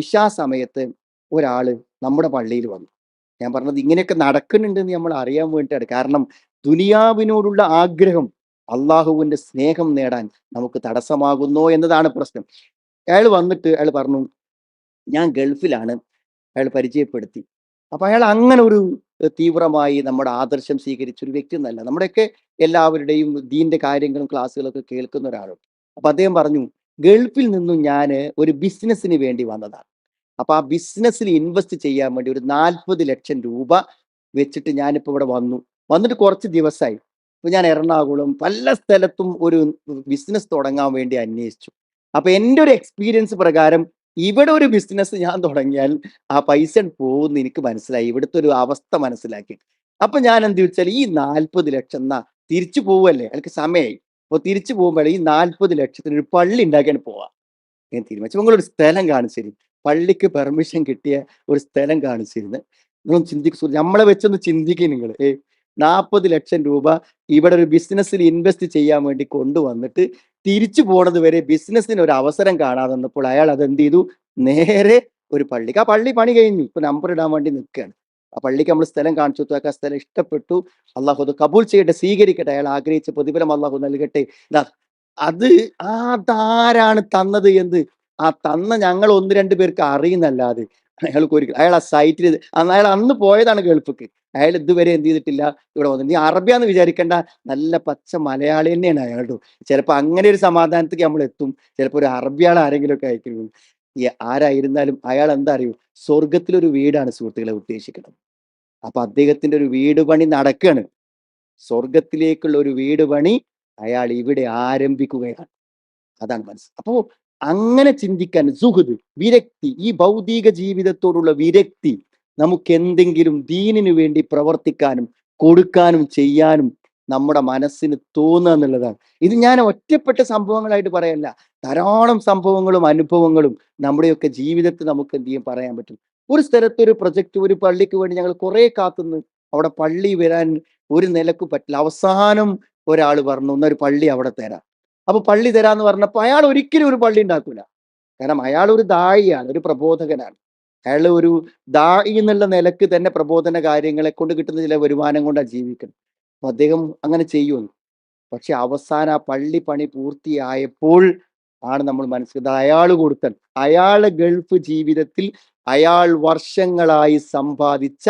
ഇശാ സമയത്ത് ഒരാള് നമ്മുടെ പള്ളിയിൽ വന്നു. ഞാൻ പറഞ്ഞത് ഇങ്ങനെയൊക്കെ നടക്കുന്നുണ്ടെന്ന് നമ്മൾ അറിയാൻ വേണ്ടിയിട്ടാണ്. കാരണം ദുനിയാവിനോടുള്ള ആഗ്രഹം അള്ളാഹുവിന്റെ സ്നേഹം നേടാൻ നമുക്ക് തടസ്സമാകുന്നോ എന്നതാണ് പ്രശ്നം. അയാൾ വന്നിട്ട് അയാൾ പറഞ്ഞു, ഞാൻ ഗൾഫിലാണ്. അയാൾ പരിചയപ്പെടുത്തി. അപ്പൊ അയാൾ അങ്ങനെ ഒരു തീവ്രമായി നമ്മുടെ ആദർശം സ്വീകരിച്ച ഒരു വ്യക്തിയൊന്നല്ല. നമ്മുടെയൊക്കെ എല്ലാവരുടെയും ദീന്റെ കാര്യങ്ങളും ക്ലാസ്സുകളൊക്കെ കേൾക്കുന്ന ഒരാളും. അപ്പൊ അദ്ദേഹം പറഞ്ഞു, ഗൾഫിൽ നിന്നും ഞാന് ഒരു ബിസിനസ്സിന് വേണ്ടി വന്നതാണ്. അപ്പൊ ആ ബിസിനസ്സിൽ ഇൻവെസ്റ്റ് ചെയ്യാൻ വേണ്ടി ഒരു 40 ലക്ഷം രൂപ വെച്ചിട്ട് ഞാനിപ്പോ ഇവിടെ വന്നു. വന്നിട്ട് കുറച്ച് ദിവസമായി. ഇപ്പൊ ഞാൻ എറണാകുളം പല സ്ഥലത്തും ഒരു ബിസിനസ് തുടങ്ങാൻ വേണ്ടി അന്വേഷിച്ചു. അപ്പൊ എൻ്റെ ഒരു എക്സ്പീരിയൻസ് പ്രകാരം ഇവിടെ ഒരു ബിസിനസ് ഞാൻ തുടങ്ങിയാൽ ആ പൈസ പോകുമെന്ന് എനിക്ക് മനസ്സിലായി. ഇവിടുത്തെ ഒരു അവസ്ഥ മനസ്സിലാക്കി. അപ്പൊ ഞാൻ എന്ത് വെച്ചാൽ ഈ 40 ലക്ഷം എന്നാ തിരിച്ചു പോവല്ലേ, എനിക്ക് സമയമായി. അപ്പൊ തിരിച്ചു പോകുമ്പോൾ ഈ 40 ലക്ഷത്തിന് ഒരു പള്ളി ഉണ്ടാക്കിയാണ് പോവാ ഞാൻ തീരുമാനിച്ചു. നിങ്ങളൊരു സ്ഥലം കാണിച്ചു തരും. പള്ളിക്ക് പെർമിഷൻ കിട്ടിയ ഒരു സ്ഥലം കാണിച്ചിരുന്നു. നിങ്ങളൊന്ന് ചിന്തിക്കു, നമ്മളെ വെച്ചൊന്ന് ചിന്തിക്കും നിങ്ങൾ. 40 ലക്ഷം രൂപ ഇവിടെ ഒരു ബിസിനസ്സിൽ ഇൻവെസ്റ്റ് ചെയ്യാൻ വേണ്ടി കൊണ്ടുവന്നിട്ട് തിരിച്ചു പോണത് വരെ ബിസിനസ്സിന് ഒരു അവസരം കാണാതെ വന്നപ്പോൾ അയാൾ അത് എന്ത് ചെയ്തു, നേരെ ഒരു പള്ളിക്ക്, ആ പള്ളി പണി കഴിഞ്ഞു, ഇപ്പൊ നമ്പർ ഇടാൻ വേണ്ടി നിൽക്കുകയാണ്. ആ പള്ളിക്ക് നമ്മൾ സ്ഥലം കാണിച്ചു കൊടുത്തു. ആ സ്ഥലം ഇഷ്ടപ്പെട്ടു. അള്ളാഹു അത് കബൂൽ ചെയ്യട്ടെ, സ്വീകരിക്കട്ടെ. അയാൾ ആഗ്രഹിച്ച പ്രതിഫലം അള്ളാഹു നൽകട്ടെ. ഇതാ അത് അതാരാണ് തന്നത് എന്ന് ആ തന്ന ഞങ്ങൾ ഒന്ന് രണ്ട് പേർക്ക് അറിയുന്നല്ലാതെ അയാൾക്ക് ഒരിക്കലും, അയാൾ ആ സൈറ്റിൽ അയാൾ അന്ന് പോയതാണ് ഗൾഫിക്ക്. അയാൾ ഇതുവരെ എന്ത് ചെയ്തിട്ടില്ല, ഇവിടെ വന്നിട്ട്. നീ അറബിയാന്ന് വിചാരിക്കേണ്ട, നല്ല പച്ച മലയാളി തന്നെയാണ് അയാളുടെ. ചിലപ്പോൾ അങ്ങനെ ഒരു സമാധാനത്തേക്ക് നമ്മൾ എത്തും. ചിലപ്പോൾ ഒരു അറബിയാൾ ആരെങ്കിലും ഒക്കെ അയക്കും. ഈ ആരായിരുന്നാലും അയാൾ എന്താ അറിയൂ, സ്വർഗത്തിലൊരു വീടാണ് സുഹൃത്തുക്കളെ ഉദ്ദേശിക്കുന്നത്. അപ്പൊ അദ്ദേഹത്തിന്റെ ഒരു വീട് പണി നടക്കുകയാണ്. സ്വർഗത്തിലേക്കുള്ള ഒരു വീട് പണി അയാൾ ഇവിടെ ആരംഭിക്കുകയാണ്. അതാണ് മനസ്സ്. അപ്പോ അങ്ങനെ ചിന്തിക്കാൻ സുഹൃത്, വിരക്തി, ഈ ഭൗതിക ജീവിതത്തോടുള്ള വിരക്തി നമുക്ക് എന്തെങ്കിലും ദീനിനു വേണ്ടി പ്രവർത്തിക്കാനും കൊടുക്കാനും ചെയ്യാനും നമ്മുടെ മനസ്സിന് തോന്നുക എന്നുള്ളതാണ്. ഇത് ഞാൻ ഒറ്റപ്പെട്ട സംഭവങ്ങളായിട്ട് പറയല്ല. ധാരാളം സംഭവങ്ങളും അനുഭവങ്ങളും നമ്മുടെയൊക്കെ ജീവിതത്തിൽ നമുക്ക് എന്ത് ചെയ്യും പറയാൻ പറ്റും. ഒരു സ്ഥലത്ത് ഒരു പ്രൊജക്ട്, ഒരു പള്ളിക്ക് വേണ്ടി ഞങ്ങൾ കുറെ കാത്തുനിന്ന് അവിടെ പള്ളി വരാൻ ഒരു നിലക്ക് പറ്റില്ല. അവസാനം ഒരാൾ പറഞ്ഞു, ഒരു പള്ളി അവിടെ തരാം. അപ്പൊ പള്ളി തരാന്ന് പറഞ്ഞപ്പോ അയാൾ ഒരിക്കലും ഒരു പള്ളി ഉണ്ടാക്കൂല. കാരണം അയാൾ ഒരു ദായിയാണ്, ഒരു പ്രബോധകനാണ്. അയാൾ ഒരു ദായി എന്നുള്ള നിലക്ക് തന്നെ പ്രബോധന കാര്യങ്ങളെ കൊണ്ട് കിട്ടുന്ന ചില വരുമാനം കൊണ്ടാണ് ജീവിക്കുന്നത്. അപ്പൊ അദ്ദേഹം അങ്ങനെ ചെയ്യുമെന്ന്. പക്ഷെ അവസാനം ആ പള്ളി പണി പൂർത്തിയായപ്പോൾ ആണ് നമ്മൾ മനസ്സിലായത് അയാൾ കൊടുത്ത, അയാളെ ഗൾഫ് ജീവിതത്തിൽ അയാൾ വർഷങ്ങളായി സമ്പാദിച്ച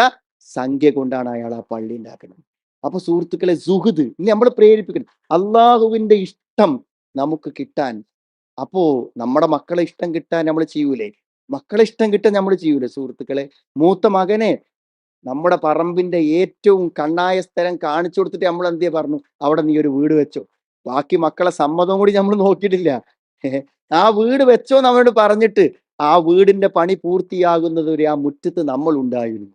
സംഖ്യ കൊണ്ടാണ് അയാൾ ആ പള്ളി ഉണ്ടാക്കുന്നത്. അപ്പൊ സുഹൃത്തുക്കളെ, സുഹൃത് ഇനി നമ്മൾ പ്രേരിപ്പിക്കണം, അള്ളാഹുവിന്റെ ഇഷ്ടം നമുക്ക് കിട്ടാൻ. അപ്പോ നമ്മുടെ മക്കളെ ഇഷ്ടം കിട്ടാൻ നമ്മൾ ചെയ്യൂലേ? മക്കളെ ഇഷ്ടം കിട്ടാൻ നമ്മൾ ചെയ്യൂലേ സുഹൃത്തുക്കളെ? മൂത്ത മകനെ നമ്മുടെ പറമ്പിന്റെ ഏറ്റവും കണ്ണായ സ്ഥലം കാണിച്ചു കൊടുത്തിട്ട് നമ്മൾ എന്തേ പറഞ്ഞു, അവിടെ നീ ഒരു വീട് വെച്ചോ. ബാക്കി മക്കളെ സമ്മതം കൂടി നമ്മൾ നോക്കിയിട്ടില്ല. ആ വീട് വെച്ചോന്ന് അവനോട് പറഞ്ഞിട്ട് ആ വീടിന്റെ പണി പൂർത്തിയാകുന്നത് വരെ ആ മുറ്റത്ത് നമ്മൾ ഉണ്ടായിരുന്നു.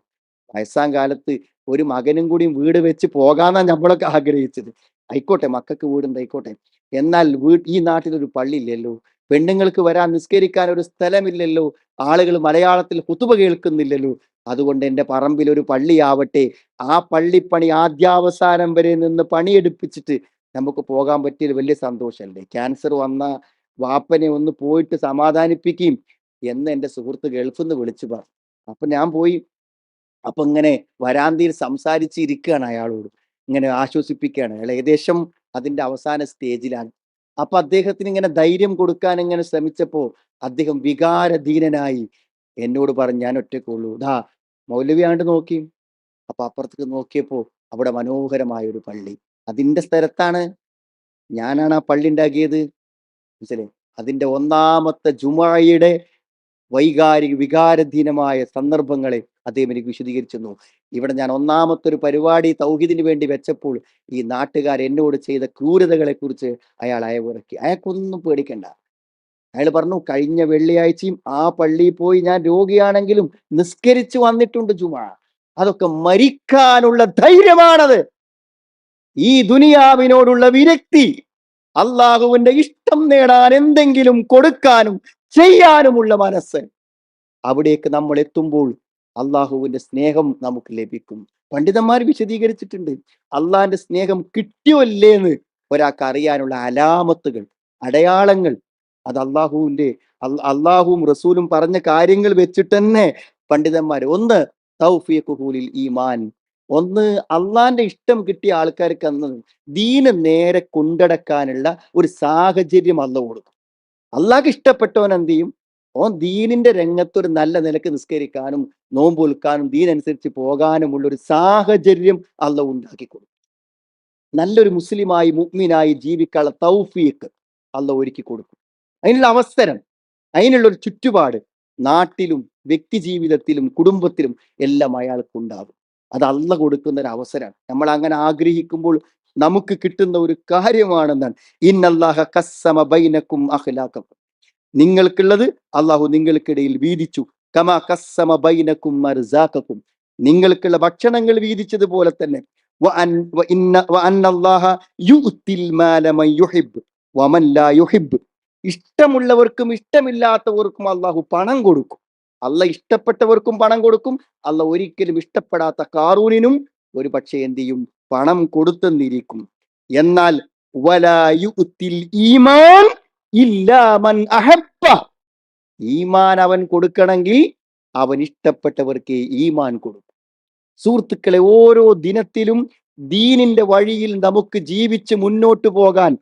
വയസ്സാം കാലത്ത് ഒരു മകനും കൂടി വീട് വെച്ച് പോകാന്നാ നമ്മളൊക്കെ ആഗ്രഹിച്ചത്. ആയിക്കോട്ടെ, മക്കൾക്ക് വീടുണ്ടായിക്കോട്ടെ. എന്നാൽ ഈ നാട്ടിലൊരു പള്ളി ഇല്ലല്ലോ, പെണ്ണുങ്ങൾക്ക് വരാൻ നിസ്കരിക്കാൻ ഒരു സ്ഥലമില്ലല്ലോ, ആളുകൾ മലയാളത്തിൽ ഖുതുബ കേൾക്കുന്നില്ലല്ലോ. അതുകൊണ്ട് എൻ്റെ പറമ്പിൽ ഒരു പള്ളിയാവട്ടെ. ആ പള്ളിപ്പണി ആദ്യാവസാനം വരെ നിന്ന് പണിയെടുപ്പിച്ചിട്ട് നമുക്ക് പോകാൻ പറ്റിയത് വലിയ സന്തോഷമല്ലേ? ക്യാൻസർ വന്ന വാപ്പനെ ഒന്ന് പോയിട്ട് സമാധാനിപ്പിക്കുകയും എന്ന് എൻ്റെ സുഹൃത്ത് ഗൾഫിൽ നിന്ന് വിളിച്ചു പറഞ്ഞു. അപ്പൊ ഞാൻ പോയി. അപ്പൊ ഇങ്ങനെ വരാന്തയിൽ സംസാരിച്ചിരിക്കുകയാണ് അയാളോട്, ഇങ്ങനെ ആശ്വസിപ്പിക്കുകയാണ്. അയാൾ ഏകദേശം അതിന്റെ അവസാന സ്റ്റേജിലാണ്. അപ്പൊ അദ്ദേഹത്തിന് ഇങ്ങനെ ധൈര്യം കൊടുക്കാൻ ഇങ്ങനെ ശ്രമിച്ചപ്പോ അദ്ദേഹം വികാരധീനനായി എന്നോട് പറഞ്ഞു, ഞാൻ ഒറ്റക്കുള്ളൂ, ദാ മൗലവിയാണ്ട് നോക്കി. അപ്പൊ അപ്പുറത്തേക്ക് നോക്കിയപ്പോ അവിടെ മനോഹരമായ ഒരു പള്ളി, അതിന്റെ സ്ഥലത്താണ് ഞാനാണ് ആ പള്ളി ഉണ്ടാക്കിയത്. മനസ്സിലെ, അതിന്റെ ഒന്നാമത്തെ ജുമായുടെ വികാരധീനമായ സന്ദർഭങ്ങളെ അദ്ദേഹം എനിക്ക് വിശദീകരിച്ചു. ഇവിടെ ഞാൻ ഒന്നാമത്തെ ഒരു പരിപാടി തൗഹീദിന് വേണ്ടി വെച്ചപ്പോൾ ഈ നാട്ടുകാർ എന്നോട് ചെയ്ത ക്രൂരതകളെ കുറിച്ച് അയാൾ അയവിറക്കി. അയാൾക്കൊന്നും പേടിക്കണ്ട. അയാൾ പറഞ്ഞു, കഴിഞ്ഞ വെള്ളിയാഴ്ചയും ആ പള്ളിയിൽ പോയി ഞാൻ രോഗിയാണെങ്കിലും നിസ്കരിച്ചു വന്നിട്ടുണ്ട് ജുമാ. അതൊക്കെ മരിക്കാനുള്ള ധൈര്യമാണത്. ഈ ദുനിയാവിനോടുള്ള വിരക്തി, അള്ളാഹുവിന്റെ ഇഷ്ടം നേടാൻ എന്തെങ്കിലും കൊടുക്കാനും ചെയ്യാനുമുള്ള മനസ്സ്, അവിടേക്ക് നമ്മൾ എത്തുമ്പോൾ അള്ളാഹുവിന്റെ സ്നേഹം നമുക്ക് ലഭിക്കും. പണ്ഡിതന്മാർ വിശദീകരിച്ചിട്ടുണ്ട്, അള്ളാഹിന്റെ സ്നേഹം കിട്ടിയോ അല്ലേന്ന് ഒരാൾക്ക് അറിയാനുള്ള അലാമത്തുകൾ, അടയാളങ്ങൾ, അത് അള്ളാഹുവും റസൂലും പറഞ്ഞ കാര്യങ്ങൾ വെച്ചിട്ട് തന്നെ പണ്ഡിതന്മാർ ഒന്ന് തൗഫീഖുൽ ഈമാൻ, ഒന്ന് അള്ളാന്റെ ഇഷ്ടം കിട്ടിയ ആൾക്കാർക്ക് അന്ന് ദീന് നേരെ കൊണ്ടടക്കാനുള്ള ഒരു സാഹചര്യം അല്ല കൊടുക്കും. അള്ളാഹ്ക്ക് ഇഷ്ടപ്പെട്ടവൻ എന്ത് ചെയ്യും? ഓൻ ദീനിന്റെ രംഗത്ത് ഒരു നല്ല നിലക്ക് നിസ്കരിക്കാനും നോമ്പ് വിൽക്കാനും ദീനനുസരിച്ച് പോകാനുമുള്ള ഒരു സാഹചര്യം അള്ളാഹ് ഉണ്ടാക്കി കൊടുക്കും. നല്ലൊരു മുസ്ലിമായി മുഅ്മിനായി ജീവിക്കാനുള്ള തൗഫീഖ് അള്ളാഹ് ഒരുക്കി കൊടുക്കും. അതിനുള്ള അവസരം, അതിനുള്ള ഒരു ചുറ്റുപാട് നാട്ടിലും വ്യക്തി ജീവിതത്തിലും കുടുംബത്തിലും എല്ലാം അയാൾക്ക് ഉണ്ടാകും. അത് അള്ളാഹ് കൊടുക്കുന്ന ഒരു അവസരമാണ്. നമ്മൾ അങ്ങനെ ആഗ്രഹിക്കുമ്പോൾ നമുക്ക് കിട്ടുന്ന ഒരു കാര്യമാണെന്നാണ്. ഇന്നല്ലാഹ ഖസ്സമ ബൈനക്കും അഖ്ലാഖക്കും, നിങ്ങൾക്കുള്ളത് അള്ളാഹു നിങ്ങൾക്കിടയിൽ വീതിച്ചു. കമാ ഖസ്സമ ബൈനക്കും അർസാഖക്കും, നിങ്ങൾക്കുള്ള ഭക്ഷണങ്ങൾ വീതിച്ചതുപോലെ തന്നെ ഇഷ്ടമുള്ളവർക്കും ഇഷ്ടമില്ലാത്തവർക്കും അള്ളാഹു പണം കൊടുക്കും. അല്ല ഇഷ്ടപ്പെട്ടവർക്കും പണം കൊടുക്കും. അല്ല ഒരിക്കലും ഇഷ്ടപ്പെടാത്ത കാറൂനിനും ഒരു പക്ഷേ എന്ത് ചെയ്യും? പണം കൊടുത്തെന്നിരിക്കും. എന്നാൽ ഈമാൻ ഇല്ലാ മൻ അഹബ്ബ, ഈമാൻ അവൻ കൊടുക്കണമെങ്കിൽ അവൻ ഇഷ്ടപ്പെട്ടവർക്ക് ഈമാൻ കൊടുക്കും. സുഹൃത്തുക്കളെ, ഓരോ ദിനത്തിലും ദീനിന്റെ വഴിയിൽ നമുക്ക് ജീവിച്ച് മുന്നോട്ട് പോകാൻ,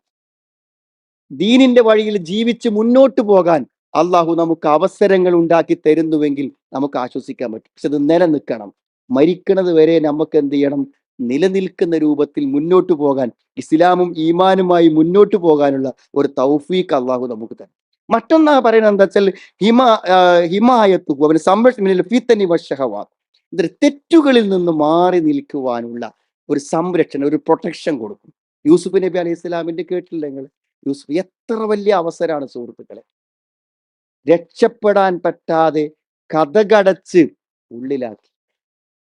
ദീനിന്റെ വഴിയിൽ ജീവിച്ച് മുന്നോട്ട് പോകാൻ അള്ളാഹു നമുക്ക് അവസരങ്ങൾ ഉണ്ടാക്കി തരുന്നുവെങ്കിൽ നമുക്ക് ആശ്വസിക്കാൻ പറ്റും. പക്ഷെ അത് നിലനിൽക്കണം. മരിക്കുന്നത് വരെ നമുക്ക് എന്ത് ചെയ്യണം? നിലനിൽക്കുന്ന രൂപത്തിൽ മുന്നോട്ട് പോകാൻ, ഇസ്ലാമും ഈമാനുമായി മുന്നോട്ട് പോകാനുള്ള ഒരു തൗഫീഖ് അള്ളാഹു നമുക്ക് തരും. മറ്റൊന്നാ പറയുന്നത് എന്താ വെച്ചാൽ ഹിമായത്തു അവന് സംരക്ഷണ ഫീത്തനി വശഹവാത്ത്, തെറ്റുകളിൽ നിന്ന് മാറി നിൽക്കുവാനുള്ള ഒരു സംരക്ഷണം, ഒരു പ്രൊട്ടക്ഷൻ കൊടുക്കും. യൂസുഫ് നബി അലൈഹി ഇസ്ലാമിന്റെ കേട്ടില്ല നിങ്ങൾ? യൂസുഫ് എത്ര വലിയ അവസരമാണ് സുഹൃത്തുക്കളെ. രക്ഷപ്പെടാൻ പറ്റാതെ കഥകടച്ച് ഉള്ളിലാക്കി.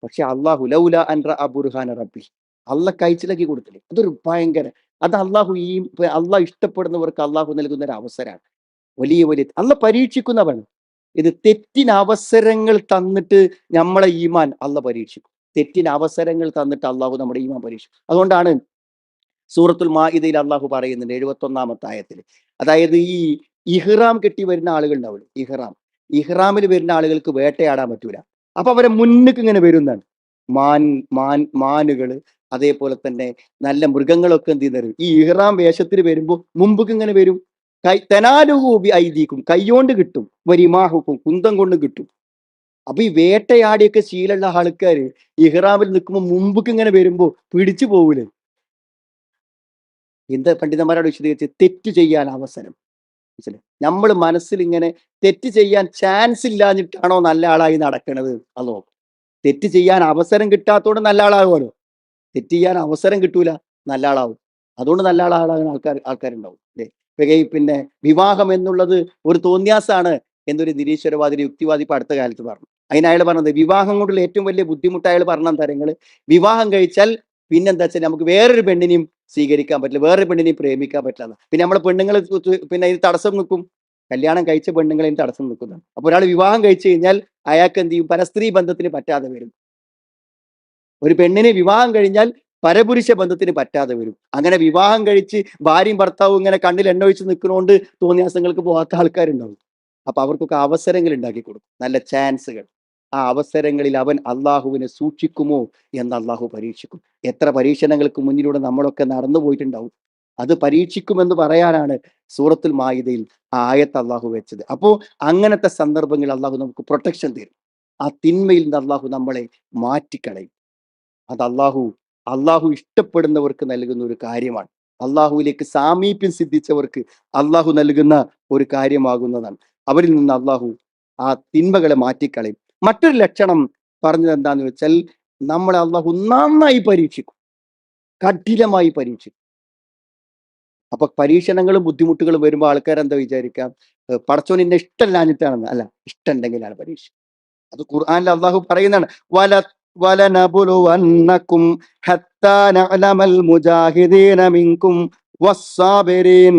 പക്ഷെ അള്ളാഹു ലൗല അൻറ അബുർഹാന റബ്ബി, അള്ളാഹ് കഴിച്ചിലാക്കി കൊടുത്തില്ലേ? അതൊരു ഭയങ്കര, അത് അള്ളാഹ് ഇഷ്ടപ്പെടുന്നവർക്ക് അള്ളാഹു നൽകുന്ന ഒരു അവസരമാണ്. വലിയ വലിയ അള്ളാഹ് പരീക്ഷിക്കുന്നവൻ. ഇത് തെറ്റിന് അവസരങ്ങൾ തന്നിട്ട് നമ്മളെ ഈമാൻ അള്ളാഹ് പരീക്ഷിക്കും. തെറ്റിന് അവസരങ്ങൾ തന്നിട്ട് അള്ളാഹു നമ്മുടെ ഈമാൻ പരീക്ഷിക്കും. അതുകൊണ്ടാണ് സൂറത്തുൽ മാഇദയിൽ അള്ളാഹു പറയുന്നുണ്ട് 71-ാമത്തെ ആയത്തിൽ, അതായത് ഈ ഇഹ്റാം കെട്ടി വരുന്ന ആളുകൾ ഉണ്ടാവില്ല, ഇഹ്റാമിൽ വരുന്ന ആളുകൾക്ക് വേട്ടയാടാൻ പറ്റൂല. അപ്പൊ അവരെ മുന്നിക്ക് ഇങ്ങനെ വരുന്നതാണ് മാനുകള്, അതേപോലെ തന്നെ നല്ല മൃഗങ്ങളൊക്കെ എന്ത് ചെയ്യുന്നത് ഈ ഇഹ്റാം വേഷത്തിൽ വരുമ്പോൾ മുമ്പ് ഇങ്ങനെ വരും. തെനാലുഹൂബി ഐദീക്കും, കൈയോണ്ട് കിട്ടും, വരിമാഹുക്കും, കുന്തം കൊണ്ട് കിട്ടും. അപ്പൊ ഈ വേട്ടയാടിയൊക്കെ ശീലമുള്ള ആൾക്കാര് ഇഹ്റാമിൽ നിൽക്കുമ്പോൾ മുമ്പ് ഇങ്ങനെ വരുമ്പോ പിടിച്ചു പോകൂലേ? എന്താ പണ്ഡിതന്മാരോട് വിശദീകരിച്ച്, തെറ്റ് ചെയ്യാൻ അവസരം. നമ്മൾ മനസ്സിൽ ഇങ്ങനെ തെറ്റ് ചെയ്യാൻ ചാൻസ് ഇല്ലാഞ്ഞിട്ടാണോ നല്ല ആളായി നടക്കുന്നത്? അതോ തെറ്റ് ചെയ്യാൻ അവസരം കിട്ടാത്തോണ്ട് നല്ല ആളാകുമല്ലോ. തെറ്റ് ചെയ്യാൻ അവസരം കിട്ടൂല, നല്ല ആളാവും. അതുകൊണ്ട് നല്ല ആളാകുന്ന ആൾക്കാരുണ്ടാവും അല്ലേ? പിന്നെ വിവാഹം എന്നുള്ളത് ഒരു തോന്നിയാസാണ് എന്നൊരു നിരീശ്വരവാദി യുക്തിവാദി ഇപ്പൊ അടുത്ത കാലത്ത് പറഞ്ഞു. അതിനയാൾ പറഞ്ഞത് വിവാഹം കൊണ്ടുള്ള ഏറ്റവും വലിയ ബുദ്ധിമുട്ട് അയാൾ പറഞ്ഞ തരങ്ങള്, വിവാഹം കഴിച്ചാൽ പിന്നെന്താ വെച്ചാൽ നമുക്ക് വേറൊരു പെണ്ണിനെയും സ്വീകരിക്കാൻ പറ്റില്ല, വേറൊരു പെണ്ണിനെയും പ്രേമിക്കാൻ പറ്റില്ല. പിന്നെ നമ്മളെ പെണ്ണുങ്ങൾ പിന്നെ ഇത് തടസ്സം നിൽക്കും, കല്യാണം കഴിച്ച പെണ്ണുങ്ങളെയും തടസ്സം നിൽക്കുന്നതാണ്. അപ്പൊ ഒരാൾ വിവാഹം കഴിച്ചു കഴിഞ്ഞാൽ അയാൾക്ക് എന്ത് ചെയ്യും? പരസ്ത്രീ ബന്ധത്തിന് പറ്റാതെ വരും. ഒരു പെണ്ണിനെ വിവാഹം കഴിഞ്ഞാൽ പരപുരുഷ ബന്ധത്തിന് പറ്റാതെ വരും. അങ്ങനെ വിവാഹം കഴിച്ച് ഭാര്യയും ഭർത്താവും ഇങ്ങനെ കണ്ണിൽ എണ്ണ ഒഴിച്ച് നിൽക്കുന്നതുകൊണ്ട് തോന്നിയാസങ്ങൾക്ക് പോകാത്ത ആൾക്കാരുണ്ടാവും. അപ്പൊ അവർക്കൊക്കെ അവസരങ്ങൾ ഉണ്ടാക്കി കൊടുക്കും, നല്ല ചാൻസുകൾ. ആ അവസരങ്ങളിൽ അവൻ അള്ളാഹുവിനെ സൂക്ഷിക്കുമോ എന്ന് അള്ളാഹു പരീക്ഷിക്കും. എത്ര പരീക്ഷണങ്ങൾക്ക് മുന്നിലൂടെ നമ്മളൊക്കെ നടന്നു പോയിട്ടുണ്ടാവും. അത് പരീക്ഷിക്കുമെന്ന് പറയാനാണ് സൂറത്തുൽ മാഇദയിൽ ആ ആയത്ത് അള്ളാഹു വെച്ചത്. അപ്പോ അങ്ങനത്തെ സന്ദർഭങ്ങളിൽ അള്ളാഹു നമുക്ക് പ്രൊട്ടക്ഷൻ തരും. ആ തിന്മയിൽ നിന്ന് അള്ളാഹു നമ്മളെ മാറ്റിക്കളയും. അത് അള്ളാഹു ഇഷ്ടപ്പെടുന്നവർക്ക് നൽകുന്ന ഒരു കാര്യമാണ്. അള്ളാഹുവിലേക്ക് സാമീപ്യം സിദ്ധിച്ചവർക്ക് അള്ളാഹു നൽകുന്ന ഒരു കാര്യമാകുന്നതാണ്. അവരിൽ നിന്ന് അള്ളാഹു ആ തിന്മകളെ മാറ്റിക്കളയും. മറ്റൊരു ലക്ഷണം പറഞ്ഞത് എന്താന്ന് വെച്ചാൽ, നമ്മളെ അള്ളാഹു നന്നായി പരീക്ഷിക്കും, കഠിനമായി പരീക്ഷിക്കും. അപ്പൊ പരീക്ഷണങ്ങളും ബുദ്ധിമുട്ടുകളും വരുമ്പോൾ ആൾക്കാരെന്താ വിചാരിക്കാം? പടച്ചോൻ എന്നെ ഇഷ്ടമല്ലാഞ്ഞിട്ടാണെന്ന്. അല്ല, ഇഷ്ടമുണ്ടെങ്കിലാണ് പരീക്ഷ. അത് ഖുർആനിൽ അള്ളാഹു പറയുന്നതാണ്, വലനബുലുവന്നകും ഹത്താ നഅലമൽ മുജാഹിദീന മിൻകും വസ്സാബിരീൻ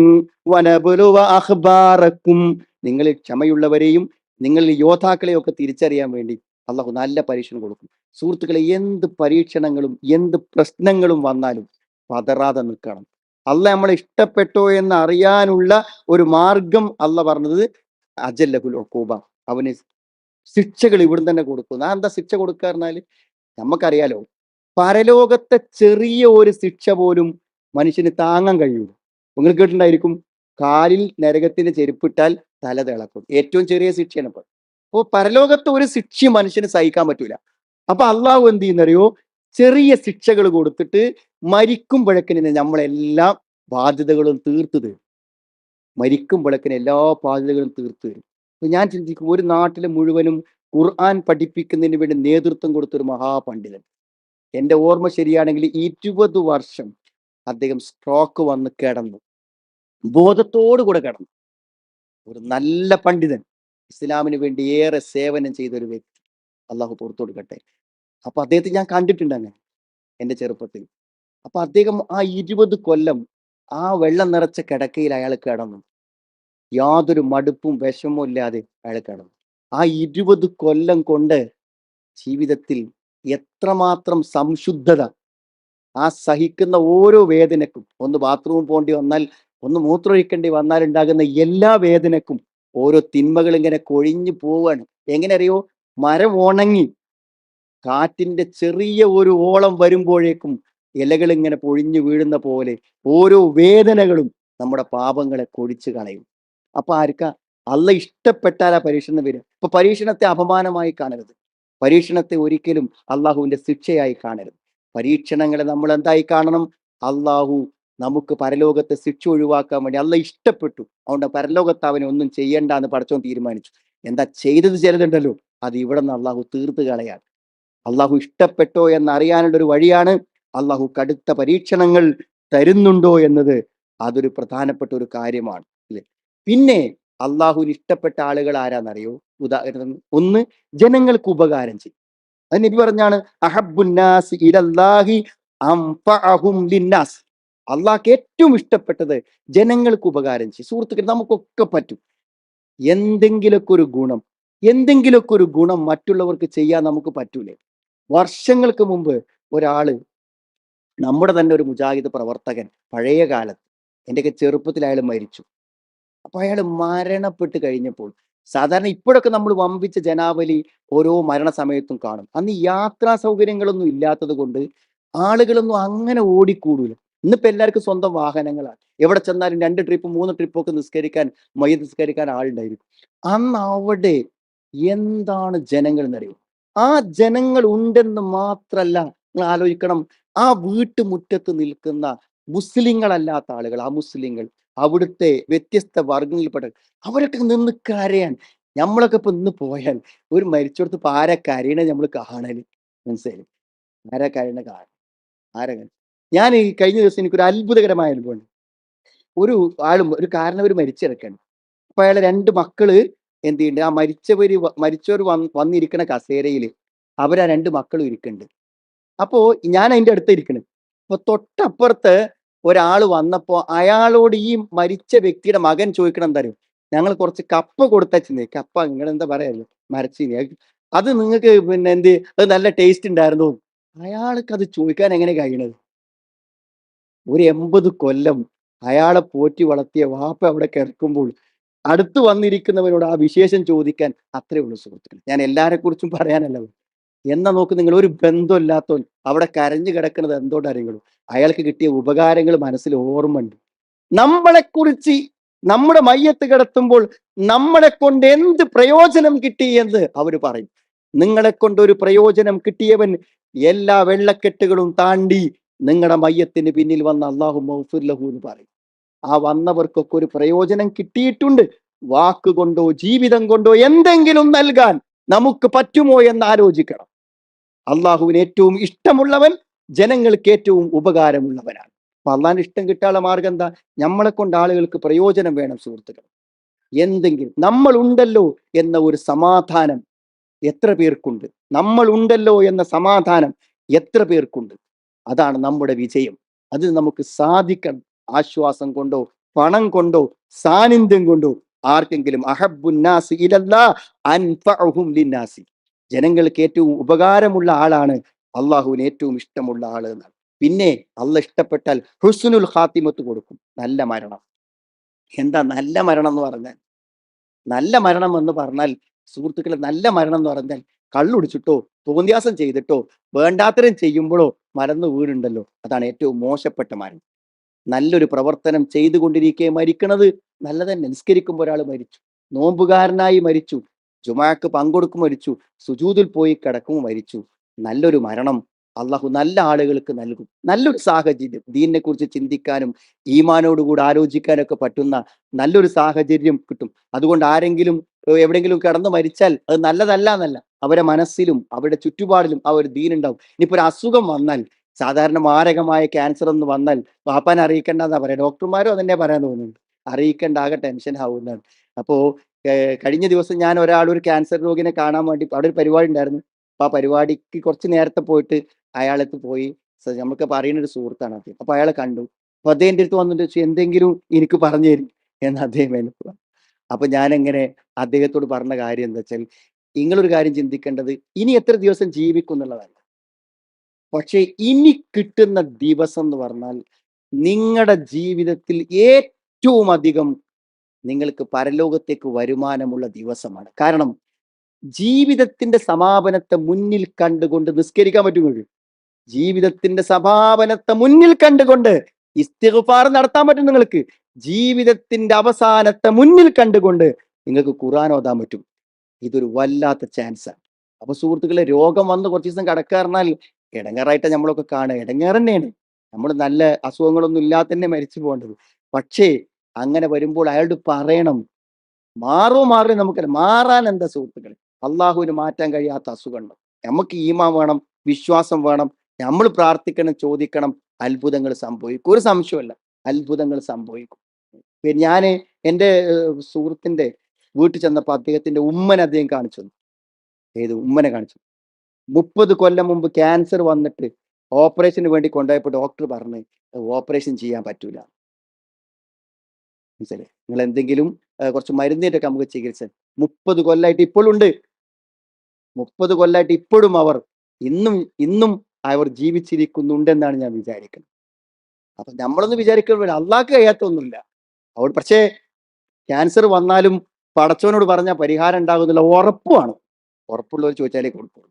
വനബുലുവ അഖ്ബാറക്കും. നിങ്ങളിൽ ക്ഷമയുള്ളവരെയും നിങ്ങളിൽ യോദ്ധാക്കളെയും ഒക്കെ തിരിച്ചറിയാൻ വേണ്ടി അള്ളാഹു നല്ല പരീക്ഷണം കൊടുക്കും. സുഹൃത്തുക്കളെ, എന്ത് പരീക്ഷണങ്ങളും എന്ത് പ്രശ്നങ്ങളും വന്നാലും പതറാതെ നിൽക്കണം. അള്ളാഹ് നമ്മളെ ഇഷ്ടപ്പെട്ടോ എന്ന് അറിയാനുള്ള ഒരു മാർഗം അള്ളാഹ് പറഞ്ഞത് അജല്ലഹുൽ ഉഖൂബ, അവന് ശിക്ഷകൾ ഇവിടുന്ന് തന്നെ കൊടുക്കും. ഞാൻ എന്താ ശിക്ഷ കൊടുക്കുക പറഞ്ഞാല് നമുക്കറിയാലോ, പരലോകത്തെ ചെറിയ ഒരു ശിക്ഷ പോലും മനുഷ്യന് താങ്ങാൻ കഴിയൂല. നിങ്ങൾ കേട്ടിട്ടുണ്ടായിരിക്കും, കാലിൽ നരകത്തിന്റെ ചെരുപ്പിട്ടാൽ തല തിളക്കും. ഏറ്റവും ചെറിയ ശിക്ഷയാണ് ഇപ്പൊ. അപ്പോ പരലോകത്തെ ഒരു ശിക്ഷയും മനുഷ്യന് സഹിക്കാൻ പറ്റൂല. അപ്പൊ അള്ളാഹു എന്ത് ചെയ്യുന്നറിയോ, ചെറിയ ശിക്ഷകൾ കൊടുത്തിട്ട് മരിക്കുമ്പോഴേക്കിന് നമ്മളെല്ലാം ബാധ്യതകളും തീർത്തു തരും. മരിക്കുമ്പോഴേക്കിന് എല്ലാ ബാധ്യതകളും തീർത്തു തരും. അപ്പൊ ഞാൻ ചിന്തിക്കും, ഒരു നാട്ടിലെ മുഴുവനും ഖുർആൻ പഠിപ്പിക്കുന്നതിന് വേണ്ടി നേതൃത്വം കൊടുത്തൊരു മഹാപണ്ഡിതൻ, എന്റെ ഓർമ്മ ശരിയാണെങ്കിൽ 20 വർഷം അദ്ദേഹം സ്ട്രോക്ക് വന്ന് കിടന്നു, ബോധത്തോടു കൂടെ കിടന്നു. ഒരു നല്ല പണ്ഡിതൻ, ഇസ്ലാമിന് വേണ്ടി ഏറെ സേവനം ചെയ്ത ഒരു വ്യക്തി, അള്ളാഹു പുറത്തു കൊടുക്കട്ടെ. അപ്പൊ അദ്ദേഹത്തെ ഞാൻ കണ്ടിട്ടുണ്ട് അങ്ങനെ എന്റെ ചെറുപ്പത്തിൽ. അപ്പൊ അദ്ദേഹം ആ 20 കൊല്ലം ആ വെള്ളം നിറച്ച കിടക്കയിൽ അയാൾ കിടന്നു. യാതൊരു മടുപ്പും വിഷമവും ഇല്ലാതെ അയാൾ കിടന്നു. ആ 20 കൊല്ലം കൊണ്ട് ജീവിതത്തിൽ എത്രമാത്രം സംശുദ്ധത, ആ സഹിക്കുന്ന ഓരോ വേദനക്കും, ഒന്ന് ബാത്റൂം പോകേണ്ടി വന്നാൽ, ഒന്ന് മൂത്രമൊഴിക്കേണ്ടി വന്നാൽ ഉണ്ടാകുന്ന എല്ലാ വേദനക്കും ഓരോ തിന്മകൾ ഇങ്ങനെ കൊഴിഞ്ഞു പോവാണ്. എങ്ങനെ അറിയോ, മരം ഉണങ്ങി കാറ്റിന്റെ ചെറിയ ഒരു ഓളം വരുമ്പോഴേക്കും ഇലകൾ ഇങ്ങനെ പൊഴിഞ്ഞു വീഴുന്ന പോലെ ഓരോ വേദനകളും നമ്മുടെ പാപങ്ങളെ കൊഴിച്ചു കളയും. അപ്പൊ ആർക്കാ അള്ള ഇഷ്ടപ്പെട്ടാൽ ആ പരീക്ഷണം വരും. ഇപ്പൊ പരീക്ഷണത്തെ അപമാനമായി കാണരുത്, പരീക്ഷണത്തെ ഒരിക്കലും അള്ളാഹുവിന്റെ ശിക്ഷയായി കാണരുത്. പരീക്ഷണങ്ങളെ നമ്മൾ എന്തായി കാണണം, അള്ളാഹു നമുക്ക് പരലോകത്തെ ശിക്ഷ ഒഴിവാക്കാൻ വേണ്ടി അള്ള ഇഷ്ടപ്പെട്ടു, അതുകൊണ്ട് പരലോകത്ത് അവനെ ഒന്നും ചെയ്യണ്ട എന്ന് പടച്ചോൻ തീരുമാനിച്ചു. എന്താ ചെയ്തത് ചിലതുണ്ടല്ലോ, അത് ഇവിടെ നിന്ന് അള്ളാഹു തീർത്ത് കളയാൻ. അള്ളാഹു ഇഷ്ടപ്പെട്ടോ എന്നറിയാനുള്ള ഒരു വഴിയാണ് അള്ളാഹു കടുത്ത പരീക്ഷണങ്ങൾ തരുന്നുണ്ടോ എന്നത്. അതൊരു പ്രധാനപ്പെട്ട ഒരു കാര്യമാണ്, അല്ലേ? പിന്നെ അള്ളാഹുവിന് ഇഷ്ടപ്പെട്ട ആളുകൾ ആരാന്നറിയോ? ഉദാഹരണം ഒന്ന്, ജനങ്ങൾക്ക് ഉപകാരം ചെയ്യും. അത് നബി പറഞ്ഞാണ്, അഹബ്ബുന്നാസ് ഇലല്ലാഹി അൻഫഅഹും ലിന്നാസ്. അള്ളാഹ്ക്ക് ഏറ്റവും ഇഷ്ടപ്പെട്ടത് ജനങ്ങൾക്ക് ഉപകാരം ചെയ്യും. സുഹൃത്തുക്കൾ, നമുക്കൊക്കെ പറ്റും എന്തെങ്കിലുമൊക്കെ ഒരു ഗുണം, എന്തെങ്കിലുമൊക്കെ ഒരു ഗുണം മറ്റുള്ളവർക്ക് ചെയ്യാൻ നമുക്ക് പറ്റൂലേ? വർഷങ്ങൾക്ക് മുമ്പ് ഒരാള്, നമ്മുടെ തന്നെ ഒരു മുജാഹിദ് പ്രവർത്തകൻ, പഴയ കാലത്ത് എന്റെയൊക്കെ ചെറുപ്പത്തിൽ അയാൾ മരിച്ചു. അപ്പൊ അയാൾ മരണപ്പെട്ട് കഴിഞ്ഞപ്പോൾ, സാധാരണ ഇപ്പോഴൊക്കെ നമ്മൾ വമ്പിച്ച ജനാവലി ഓരോ മരണസമയത്തും കാണും. അന്ന് യാത്രാ സൗകര്യങ്ങളൊന്നും ഇല്ലാത്തത് കൊണ്ട് ആളുകളൊന്നും അങ്ങനെ ഓടിക്കൂടൂല. ഇന്നിപ്പോ എല്ലാവർക്കും സ്വന്തം വാഹനങ്ങളാണ്. എവിടെ ചെന്നാലും 2 ട്രിപ്പ് 3 ട്രിപ്പൊക്കെ നിസ്കരിക്കാൻ, മയ്യിത്ത് നിസ്കരിക്കാൻ ആളുണ്ടായിരിക്കും. അന്ന് അവിടെ എന്താണ് ജനങ്ങൾ എന്നറിയോ? ആ ജനങ്ങൾ ഉണ്ടെന്ന് മാത്രല്ല, നിങ്ങൾ ആലോചിക്കണം, ആ വീട്ടുമുറ്റത്ത് നിൽക്കുന്ന മുസ്ലിങ്ങളല്ലാത്ത ആളുകൾ, ആ മുസ്ലിങ്ങൾ, അവിടുത്തെ വ്യത്യസ്ത വർഗങ്ങളിൽപ്പെട്ട അവരൊക്കെ നിന്ന് കരയാൻ. നമ്മളൊക്കെ ഇപ്പൊ ഇന്ന് പോയാൽ ഒരു മരിച്ചെടുത്ത് ഇപ്പൊ ആരാ കരയണ നമ്മൾ കാണല്? മനസ്സിലായി? ആരാ കരയണ കാണാൻ? ആരാ കര- ഞാൻ ഈ കഴിഞ്ഞ ദിവസം എനിക്കൊരു അത്ഭുതകരമായ അനുഭവം. ഒരു ആളും ഒരു കാരണവർ മരിച്ചിടക്കാണ്. അപ്പൊ അയാളെ 2 മക്കള് എന്ത് ചെയ്യുന്നുണ്ട്, ആ മരിച്ചവർ വന്നിരിക്കണ കസേരയിൽ അവരാ 2 മക്കളും ഇരിക്കുന്നുണ്ട്. അപ്പോ ഞാൻ അതിന്റെ അടുത്ത് ഇരിക്കണ്. അപ്പൊ തൊട്ടപ്പുറത്ത് ഒരാൾ വന്നപ്പോ അയാളോട് ഈ മരിച്ച വ്യക്തിയുടെ മകൻ ചോദിക്കണം, എന്താ അറിയോ, ഞങ്ങൾ കുറച്ച് കപ്പ കൊടുത്തേ, കപ്പ നിങ്ങൾ എന്താ പറയാല്ലോ, മരച്ചീനി, അത് നിങ്ങൾക്ക് പിന്നെ എന്ത്, അത് നല്ല ടേസ്റ്റ് ഉണ്ടായിരുന്നു. അയാൾക്ക് അത് ചോദിക്കാൻ എങ്ങനെ കഴിയണത്? ഒരു 80 കൊല്ലം അയാളെ പോറ്റി വളർത്തിയ വാപ്പ അവിടെ കിടക്കുമ്പോൾ അടുത്ത് വന്നിരിക്കുന്നവരോട് ആ വിശേഷം ചോദിക്കാൻ അത്രേ ഉള്ളൂ സുഹൃത്തുക്കൾ. ഞാൻ എല്ലാരെ കുറിച്ചും പറയാനല്ല. എന്നാ നോക്ക് നിങ്ങൾ, ഒരു ബന്ധമില്ലാത്തവൻ അവിടെ കരഞ്ഞു കിടക്കുന്നത് എന്തോട്ട് അറിയുള്ളൂ, അയാൾക്ക് കിട്ടിയ ഉപകാരങ്ങൾ മനസ്സിൽ ഓർമ്മയുണ്ട്. നമ്മളെ കുറിച്ച് നമ്മുടെ മയ്യത്ത് കിടത്തുമ്പോൾ നമ്മളെ കൊണ്ട് എന്ത് പ്രയോജനം കിട്ടി എന്ന് അവര് പറയും. നിങ്ങളെ കൊണ്ട് ഒരു പ്രയോജനം കിട്ടിയവൻ എല്ലാ വെള്ളക്കെട്ടുകളും താണ്ടി നിങ്ങളുടെ മയ്യത്തിന് പിന്നിൽ വന്ന അള്ളാഹു മഗ്ഫിർ ലഹു എന്ന് പറയും. ആ വന്നവർക്കൊക്കെ ഒരു പ്രയോജനം കിട്ടിയിട്ടുണ്ട്. വാക്കുകൊണ്ടോ ജീവിതം കൊണ്ടോ എന്തെങ്കിലും നൽകാൻ നമുക്ക് പറ്റുമോ എന്ന് ആലോചിക്കണം. അള്ളാഹുവിന് ഏറ്റവും ഇഷ്ടമുള്ളവൻ ജനങ്ങൾക്ക് ഏറ്റവും ഉപകാരമുള്ളവനാണ്. അപ്പൊ അള്ളാഹിന് ഇഷ്ടം കിട്ടാനുള്ള മാർഗം എന്താ? നമ്മളെ കൊണ്ട് ആളുകൾക്ക് പ്രയോജനം വേണം സുഹൃത്തുക്കൾ. എന്തെങ്കിലും നമ്മൾ ഉണ്ടല്ലോ എന്ന ഒരു സമാധാനം എത്ര പേർക്കുണ്ട്? നമ്മൾ ഉണ്ടല്ലോ എന്ന സമാധാനം എത്ര പേർക്കുണ്ട്? അതാണ് നമ്മുടെ വിജയം. അത് നമുക്ക് സാധിക്കണം. ആശ്വാസം കൊണ്ടോ പണം കൊണ്ടോ സാന്നിധ്യം കൊണ്ടോ ആർക്കെങ്കിലും. അഹബ്ബുന്നാസി ഇലല്ലാ അൻഫഉഹും ലിന്നാസി. ജനങ്ങൾക്ക് ഏറ്റവും ഉപകാരമുള്ള ആളാണ് അള്ളാഹുവിന് ഏറ്റവും ഇഷ്ടമുള്ള ആള് എന്നാണ്. പിന്നെ അള്ളാഹ് ഇഷ്ടപ്പെട്ടാൽ ഹുസ്നുൽ ഖാത്തിമത്ത് കൊടുക്കും, നല്ല മരണം. എന്താ നല്ല മരണം എന്ന് പറഞ്ഞാൽ? നല്ല മരണം എന്ന് പറഞ്ഞാൽ സുഹൃത്തുക്കളെ, നല്ല മരണം എന്ന് പറഞ്ഞാൽ കള്ളുടിച്ചിട്ടോ തോന്നിയാസം ചെയ്തിട്ടോ വേണ്ടാത്തരം ചെയ്യുമ്പോഴോ മറന്നു വീടുണ്ടല്ലോ, അതാണ് ഏറ്റവും മോശപ്പെട്ട മരണം. നല്ലൊരു പ്രവർത്തനം ചെയ്തുകൊണ്ടിരിക്കെ മരിക്കണത് നല്ലതന്നെ. നിസ്കരിക്കുമ്പോൾ ഒരാൾ മരിച്ചു, നോമ്പുകാരനായി മരിച്ചു, ജുമാക്ക് പങ്കെടുക്കും മരിച്ചു, സുജൂദിൽ പോയി കിടക്കും മരിച്ചു. നല്ലൊരു മരണം അള്ളാഹു നല്ല ആളുകൾക്ക് നൽകും. നല്ലൊരു സാഹചര്യം ദീനിനെ കുറിച്ച് ചിന്തിക്കാനും ഈമാനോടുകൂടി ആലോചിക്കാനൊക്കെ പറ്റുന്ന നല്ലൊരു സാഹചര്യം കിട്ടും. അതുകൊണ്ട് ആരെങ്കിലും എവിടെയെങ്കിലും കിടന്ന് മരിച്ചാൽ അത് നല്ലതല്ല എന്നല്ല, അവരെ മനസ്സിലും അവരുടെ ചുറ്റുപാടിലും ആ ഒരു ദീനുണ്ടാവും. ഇനിയിപ്പോ ഒരു അസുഖം വന്നാൽ, സാധാരണ മാരകമായ ക്യാൻസർ എന്ന് വന്നാൽ വാപ്പാനെ അറിയിക്കേണ്ടെന്നാ പറയാ, ഡോക്ടർമാരും അതന്നെ പറയാൻ തോന്നുന്നുണ്ട്. അറിയിക്കേണ്ട, ആകെ ടെൻഷൻ ആവുന്നതാണ്. അപ്പോ കഴിഞ്ഞ ദിവസം ഞാൻ ഒരു ക്യാൻസർ രോഗിനെ കാണാൻ വേണ്ടി അവിടെ ഒരു പരിപാടി ഉണ്ടായിരുന്നു. അപ്പൊ ആ പരിപാടിക്ക് കുറച്ച് നേരത്തെ പോയിട്ട് അയാളടുത്ത് പോയി. നമുക്ക് പറയുന്ന ഒരു സുഹൃത്താണ് അദ്ദേഹം. അപ്പൊ അയാളെ കണ്ടു. അപ്പൊ അദ്ദേഹത്തിന്റെ അടുത്ത് വന്നിട്ട് ചോദിച്ചു, എന്തെങ്കിലും എനിക്ക് പറഞ്ഞു തരും എന്ന് അദ്ദേഹം എന്നോട് പറഞ്ഞു. അപ്പൊ ഞാൻ എങ്ങനെ അദ്ദേഹത്തോട് പറഞ്ഞ കാര്യം എന്താ വെച്ചാൽ, നിങ്ങളൊരു കാര്യം ചിന്തിക്കേണ്ടത് ഇനി എത്ര ദിവസം ജീവിക്കും എന്നുള്ളതല്ല, പക്ഷെ ഇനി കിട്ടുന്ന ദിവസം എന്ന് പറഞ്ഞാൽ നിങ്ങളുടെ ജീവിതത്തിൽ ഏറ്റവും അധികം നിങ്ങൾക്ക് പരലോകത്തേക്ക് വരുമാനമുള്ള ദിവസമാണ്. കാരണം ജീവിതത്തിന്റെ സമാപനത്തെ മുന്നിൽ കണ്ടുകൊണ്ട് നിസ്കരിക്കാൻ പറ്റും. ജീവിതത്തിന്റെ സമാപനത്തെ മുന്നിൽ കണ്ടുകൊണ്ട് ഇസ്തിഗ്ഫാർ നടത്താൻ പറ്റും നിങ്ങൾക്ക്. ജീവിതത്തിന്റെ അവസാനത്തെ മുന്നിൽ കണ്ടുകൊണ്ട് നിങ്ങൾക്ക് ഖുർആൻ ഓതാൻ പറ്റും. ഇതൊരു വല്ലാത്ത ചാൻസാണ്. അപ്പൊ സുഹൃത്തുക്കളെ, രോഗം വന്ന് കുറച്ച് ദിവസം കിടക്കാറിഞ്ഞാൽ ഇടങ്ങേറായിട്ട് നമ്മളൊക്കെ കാണുക, ഇടങ്ങേറ് തന്നെയാണ്. നമ്മൾ നല്ല അസുഖങ്ങളൊന്നും ഇല്ലാതെ തന്നെ മരിച്ചു പോകേണ്ടത്. പക്ഷേ അങ്ങനെ വരുമ്പോൾ അയാളോട് പറയണം, മാറോ നമുക്ക് മാറാൻ എന്താ സുഹൃത്തുക്കളെ, അള്ളാഹുവിന് മാറ്റാൻ കഴിയാത്ത അസുഖമുണ്ട്. നമുക്ക് ഈമാൻ വേണം, വിശ്വാസം വേണം, നമ്മൾ പ്രാർത്ഥിക്കണം, ചോദിക്കണം, അത്ഭുതങ്ങൾ സംഭവിക്കും. ഒരു സംശയമല്ല, അത്ഭുതങ്ങൾ സംഭവിക്കും. പിന്നെ ഞാന് എൻ്റെ സുഹൃത്തിന്റെ വീട്ടിൽ ചെന്നപ്പോ അദ്ദേഹത്തിന്റെ ഉമ്മനെ അദ്ദേഹം കാണിച്ചു തന്നു. ഏത് ഉമ്മനെ കാണിച്ചു? 30 കൊല്ലം മുമ്പ് ക്യാൻസർ വന്നിട്ട് ഓപ്പറേഷന് വേണ്ടി കൊണ്ടുപോയപ്പോൾ ഡോക്ടർ പറഞ്ഞ് ഓപ്പറേഷൻ ചെയ്യാൻ പറ്റൂല. മനസ്സിലായി? നിങ്ങൾ എന്തെങ്കിലും കുറച്ച് മരുന്നിട്ടൊക്കെ നമുക്ക് ചികിത്സ. 30 കൊല്ലമായിട്ട് ഇപ്പോഴും ഉണ്ട്. 30 കൊല്ലമായിട്ട് ഇപ്പോഴും അവർ ഇന്നും ഇന്നും അവർ ജീവിച്ചിരിക്കുന്നുണ്ടെന്നാണ് ഞാൻ വിചാരിക്കുന്നത്. അപ്പൊ നമ്മളൊന്നും വിചാരിക്കുമ്പോൾ അള്ളാഹ്ക്ക് കഴിയാത്തൊന്നുമില്ല. അവിടെ പക്ഷേ ക്യാൻസർ വന്നാലും പടച്ചവനോട് പറഞ്ഞാൽ പരിഹാരം ഉണ്ടാകുന്നില്ല ഉറപ്പാണ്. ഉറപ്പുള്ളവർ ചോദിച്ചാലേ കൊടുക്കുള്ളൂ.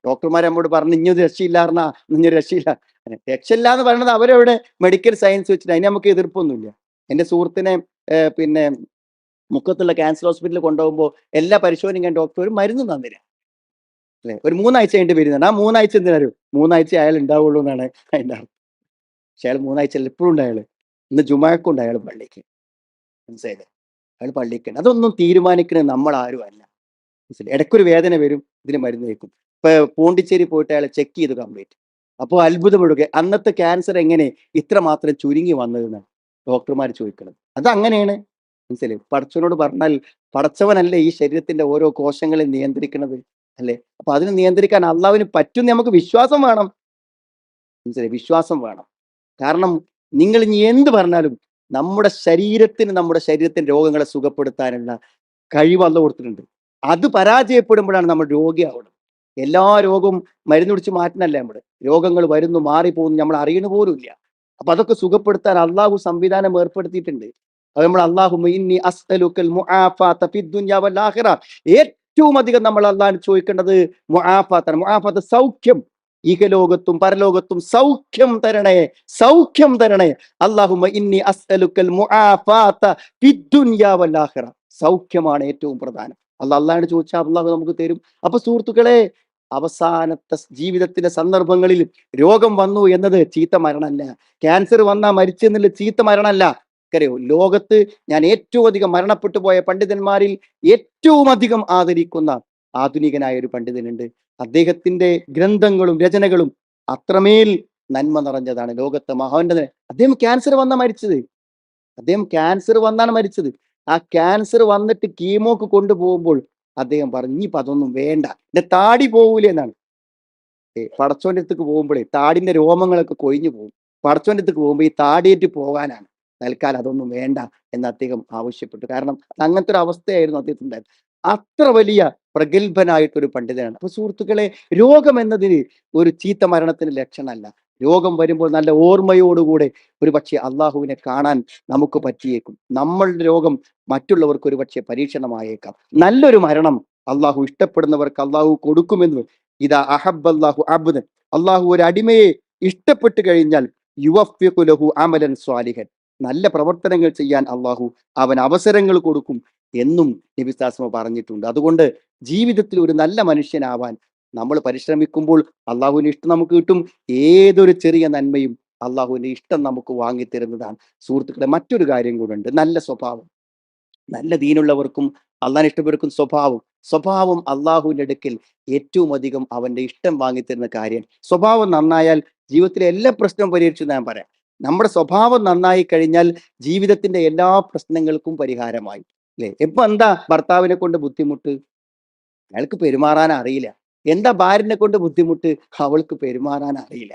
ഡോക്ടർമാർ നമ്മോട് പറഞ്ഞു ഇഞ്ഞൊരു രക്ഷയില്ല പറഞ്ഞാ ഇഞ്ഞൊരു രക്ഷയില്ല. രക്ഷയില്ല എന്ന് പറയുന്നത് അവരവിടെ മെഡിക്കൽ സയൻസ് വെച്ചിട്ട് അതിന് നമുക്ക് എതിർപ്പൊന്നുമില്ല. എൻ്റെ സുഹൃത്തിനെ പിന്നെ മുക്കത്തുള്ള ക്യാൻസർ ഹോസ്പിറ്റലിൽ കൊണ്ടുപോകുമ്പോൾ എല്ലാ പരിശോധനയും കണ്ട് ഡോക്ടർ ഒരു മരുന്ന് തന്നില്ല. അല്ലെ, ഒരു 3 ആഴ്ച കഴിഞ്ഞിട്ട് വരുന്നുണ്ട്. ആ 3 ആഴ്ച എന്തിനാ? 3 ആഴ്ച അയാൾ ഉണ്ടാവുള്ളൂ എന്നാണ് അതിൻ്റെ അർത്ഥം. പക്ഷെ അയാൾ 3 ആഴ്ച ഇപ്പോഴും ഉണ്ട്. അയാൾ ഇന്ന് ജുമാക്കുണ്ട് അയാൾ പള്ളിക്ക്. മനസ്സിലായില്ലേ? അയാൾ പള്ളിക്കുണ്ട്. അതൊന്നും തീരുമാനിക്കുന്നത് നമ്മൾ ആരും അല്ല. മനസ്സിലായി? ഇടയ്ക്കൊരു വേദന വരും, ഇതിന് മരുന്ന് വെക്കും. ഇപ്പൊ പോണ്ടിച്ചേരി പോയിട്ട് അയാളെ ചെക്ക് ചെയ്ത് കംപ്ലീറ്റ്. അപ്പോൾ അത്ഭുതപ്പെടുക, അന്നത്തെ ക്യാൻസർ എങ്ങനെ ഇത്ര മാത്രം ചുരുങ്ങി വന്നതെന്നാണ് ഡോക്ടർമാർ ചോദിക്കുന്നത്. അത് അങ്ങനെയാണ്. മനസ്സിലായി? പടച്ചവനോട് പറഞ്ഞാൽ പടച്ചവനല്ലേ ഈ ശരീരത്തിന്റെ ഓരോ കോശങ്ങളെ നിയന്ത്രിക്കുന്നത്, അല്ലേ? അപ്പൊ അതിനെ നിയന്ത്രിക്കാൻ അള്ളാഹുവിന് പറ്റും. നമുക്ക് വിശ്വാസം വേണം. മനസ്സിലായി? വിശ്വാസം വേണം. കാരണം നിങ്ങൾ ഇനി എന്ത് പറഞ്ഞാലും നമ്മുടെ ശരീരത്തിന്റെ രോഗങ്ങളെ സുഖപ്പെടുത്താനുള്ള കഴിവ് അള്ളാഹു കൊടുത്തിട്ടുണ്ട്. അത് പരാജയപ്പെടുമ്പോഴാണ് നമ്മൾ രോഗിയാവുന്നത്. എല്ലാ രോഗവും മരുന്ന് പിടിച്ച് മാറ്റുന്നല്ലേ നമ്മള്. രോഗങ്ങൾ വരുന്നു, മാറിപ്പോകുന്നു, നമ്മൾ അറിയണ പോലും ഇല്ല. അപ്പൊ അതൊക്കെ സുഖപ്പെടുത്താൻ അള്ളാഹു സംവിധാനം ഏർപ്പെടുത്തിയിട്ടുണ്ട്. അത് നമ്മൾ അല്ലാഹുമ്മ ഇന്നി അസ്അലുക്കൽ മുആഫാത ഫിദ് ദുനിയ വൽ ആഖിറ. ഏറ്റവും അധികം നമ്മൾ അള്ളാഹിനെ ചോദിക്കേണ്ടത് മുആഫാത്താണ്. മുആഫാത്ത് സൗഖ്യം. ഇഹലോകത്തും പരലോകത്തും സൗഖ്യം തരണേ, സൗഖ്യം തരണേ. അല്ലാഹുമ്മ ഇന്നി അസ്അലുക്കൽ മുആഫാത ഫിദ് ദുനിയ വൽ ആഖിറ. സൗഖ്യമാണ് ഏറ്റവും പ്രധാനം. അള്ളാഹിനോട് ചോദിച്ചാൽ അള്ളാഹു നമുക്ക് തരും. അപ്പൊ സുഹൃത്തുക്കളെ, അവസാനത്തെ ജീവിതത്തിന്റെ സന്ദർഭങ്ങളിൽ രോഗം വന്നു എന്നത് ചീത്ത മരണമല്ല. ക്യാൻസർ വന്നാ മരിച്ചു എന്നുള്ള ചീത്ത മരണമല്ല. അറിയോ, ലോകത്ത് ഞാൻ ഏറ്റവും അധികം മരണപ്പെട്ടു പോയ പണ്ഡിതന്മാരിൽ ഏറ്റവും അധികം ആദരിക്കുന്ന ആധുനികനായ ഒരു പണ്ഡിതനുണ്ട്. അദ്ദേഹത്തിന്റെ ഗ്രന്ഥങ്ങളും രചനകളും അത്രമേൽ നന്മ നിറഞ്ഞതാണ്. ലോകത്തെ മഹാന്റെ അദ്ദേഹം ക്യാൻസർ വന്നാ മരിച്ചത്. അദ്ദേഹം ക്യാൻസർ വന്നാണ് മരിച്ചത്. ആ ക്യാൻസർ വന്നിട്ട് കീമോക്ക് കൊണ്ടുപോകുമ്പോൾ അദ്ദേഹം പറഞ്ഞു, ഇനിയിപ്പോ അതൊന്നും വേണ്ട, എന്റെ താടി പോകൂലേ എന്നാണ്. പടച്ചോന്റെ അടുത്തേക്ക് പോകുമ്പോഴേ താടിന്റെ രോമങ്ങളൊക്കെ കൊഴിഞ്ഞു പോകും. പടച്ചോന്റെ അടുത്തേക്ക് പോകുമ്പോൾ ഈ താടിയേറ്റ് പോകാനാണ്. തൽക്കാലം അതൊന്നും വേണ്ട എന്ന് അദ്ദേഹം ആവശ്യപ്പെട്ടു. കാരണം അങ്ങനത്തെ ഒരു അവസ്ഥയായിരുന്നു അദ്ദേഹത്തിൻ്റെ. അത്ര വലിയ പ്രഗത്ഭനായിട്ടൊരു പണ്ഡിതനാണ്. അപ്പൊ സുഹൃത്തുക്കളെ, രോഗം എന്നതിന് ഒരു ചീത്ത മരണത്തിന് ലക്ഷണമല്ല. രോഗം വരുമ്പോൾ നല്ല ഓർമ്മയോടുകൂടെ ഒരുപക്ഷെ അള്ളാഹുവിനെ കാണാൻ നമുക്ക് പറ്റിയേക്കും. നമ്മളുടെ രോഗം മറ്റുള്ളവർക്ക് ഒരുപക്ഷെ പരീക്ഷണമായേക്കാം. നല്ലൊരു മരണം അള്ളാഹു ഇഷ്ടപ്പെടുന്നവർക്ക് അള്ളാഹു കൊടുക്കുമെന്ന് ഇതാ അഹബ്ബല്ലാഹു അബ്ദൻ, അള്ളാഹു ഒരു അടിമയെ ഇഷ്ടപ്പെട്ട് കഴിഞ്ഞാൽ യുവഫ്ഫിഖു ലഹു അമലൻ സ്വാലിഹൻ, നല്ല പ്രവർത്തനങ്ങൾ ചെയ്യാൻ അള്ളാഹു അവൻ അവസരങ്ങൾ കൊടുക്കും എന്നും നബി സ്വല്ലല്ലാഹു പറഞ്ഞിട്ടുണ്ട്. അതുകൊണ്ട് ജീവിതത്തിൽ ഒരു നല്ല മനുഷ്യനാവാൻ നമ്മൾ പരിശ്രമിക്കുമ്പോൾ അള്ളാഹുവിന്റെ ഇഷ്ടം നമുക്ക് കിട്ടും. ഏതൊരു ചെറിയ നന്മയും അള്ളാഹുവിന്റെ ഇഷ്ടം നമുക്ക് വാങ്ങിത്തരുന്നതാണ്. സുഹൃത്തുക്കളെ, മറ്റൊരു കാര്യം കൂടെ ഉണ്ട്. നല്ല സ്വഭാവം. നല്ല ദീനുള്ളവർക്കും അള്ളാഹിനെ ഇഷ്ടപ്പെടുന്ന സ്വഭാവം അള്ളാഹുവിന്റെ അടുക്കൽ ഏറ്റവും അധികം അവന്റെ ഇഷ്ടം വാങ്ങിത്തരുന്ന കാര്യം. സ്വഭാവം നന്നായാൽ ജീവിതത്തിലെ എല്ലാ പ്രശ്നവും പരിഹരിച്ചു ഞാൻ പറയാം. നമ്മുടെ സ്വഭാവം നന്നായി കഴിഞ്ഞാൽ ജീവിതത്തിന്റെ എല്ലാ പ്രശ്നങ്ങൾക്കും പരിഹാരമായി. അല്ലെ? ഇപ്പൊ എന്താ ഭർത്താവിനെ കൊണ്ട് ബുദ്ധിമുട്ട്? അയാൾക്ക് പെരുമാറാൻ അറിയില്ല. എന്താ ഭാര്യനെ കൊണ്ട് ബുദ്ധിമുട്ട്? അവൾക്ക് പെരുമാറാൻ അറിയില്ല.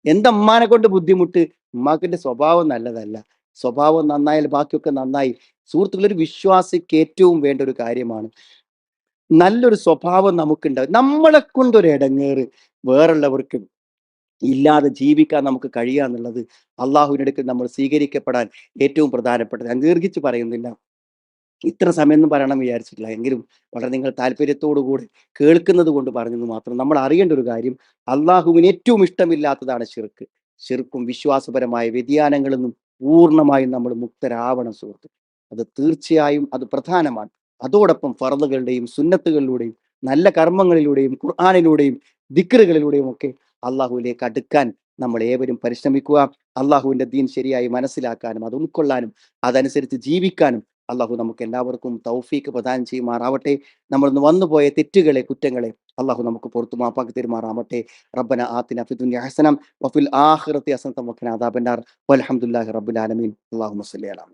എന്താ ഉമ്മാനെ കൊണ്ട് ബുദ്ധിമുട്ട്? ഉമ്മാക്കിന്റെ സ്വഭാവം നല്ലതല്ല. സ്വഭാവം നന്നായാൽ ബാക്കിയൊക്കെ നന്നായി. സുഹൃത്തുക്കളെ, ഒരു വിശ്വാസിക്ക് ഏറ്റവും വേണ്ട ഒരു കാര്യമാണ് നല്ലൊരു സ്വഭാവം നമുക്കുണ്ടാവും. നമ്മളെ കൊണ്ടൊരു ഇടങ്ങേറ് വേറുള്ളവർക്ക് ഇല്ലാതെ ജീവിക്കാൻ നമുക്ക് കഴിയുക എന്നുള്ളത് അള്ളാഹുവിന്റെ അടുക്കൽ നമ്മൾ സ്വീകരിക്കപ്പെടാൻ ഏറ്റവും പ്രധാനപ്പെട്ടത്. ഞാൻ ദീർഘിച്ച് പറയുന്നില്ല, ഇത്ര സമയം എന്ന് പറയണം വിചാരിച്ചിട്ടില്ല. എങ്കിലും വളരെ നിങ്ങൾ താല്പര്യത്തോടു കൂടി കേൾക്കുന്നത് കൊണ്ട് പറഞ്ഞെന്ന് മാത്രം. നമ്മൾ അറിയേണ്ട ഒരു കാര്യം, അള്ളാഹുവിന് ഏറ്റവും ഇഷ്ടമില്ലാത്തതാണ് ശിർക്ക്. ശിർക്കും വിശ്വാസപരമായ വ്യതിയാനങ്ങളിൽ നിന്നും പൂർണ്ണമായും നമ്മൾ മുക്തരാവണം സുഹൃത്ത്. അത് തീർച്ചയായും അത് പ്രധാനമാണ്. അതോടൊപ്പം ഫർളുകളുടെയും സുന്നത്തുകളിലൂടെയും നല്ല കർമ്മങ്ങളിലൂടെയും ഖുർആനിലൂടെയും ദിക്റുകളിലൂടെയും ഒക്കെ അള്ളാഹുവിലേക്ക് അടുക്കാൻ നമ്മൾ ഏവരും പരിശ്രമിക്കുക. അള്ളാഹുവിന്റെ ദീൻ ശരിയായി മനസ്സിലാക്കാനും അത് ഉൾക്കൊള്ളാനും അതനുസരിച്ച് ജീവിക്കാനും അള്ളാഹു നമുക്ക് എല്ലാവർക്കും തൗഫീക്ക് പ്രദാനം ചെയ്യുമാറാവട്ടെ. നമ്മൾ ഇന്ന് വന്നുപോയ തെറ്റുകളെ, കുറ്റങ്ങളെ അള്ളാഹു നമുക്ക് പുറത്തു മാപ്പാക്കി തരുമാറാവട്ടെ. റബ്ബന ആതിന ഫിദ്ദുനിയ ഹസനം വഫിൽ ആഖിറതി ഹസനതൻ വഖിന അദാബന്നാർ വൽഹംദുലില്ലാഹി റബ്ബിൽ ആലമീൻ. അല്ലാഹുമ്മ സ്വല്ലി അലാ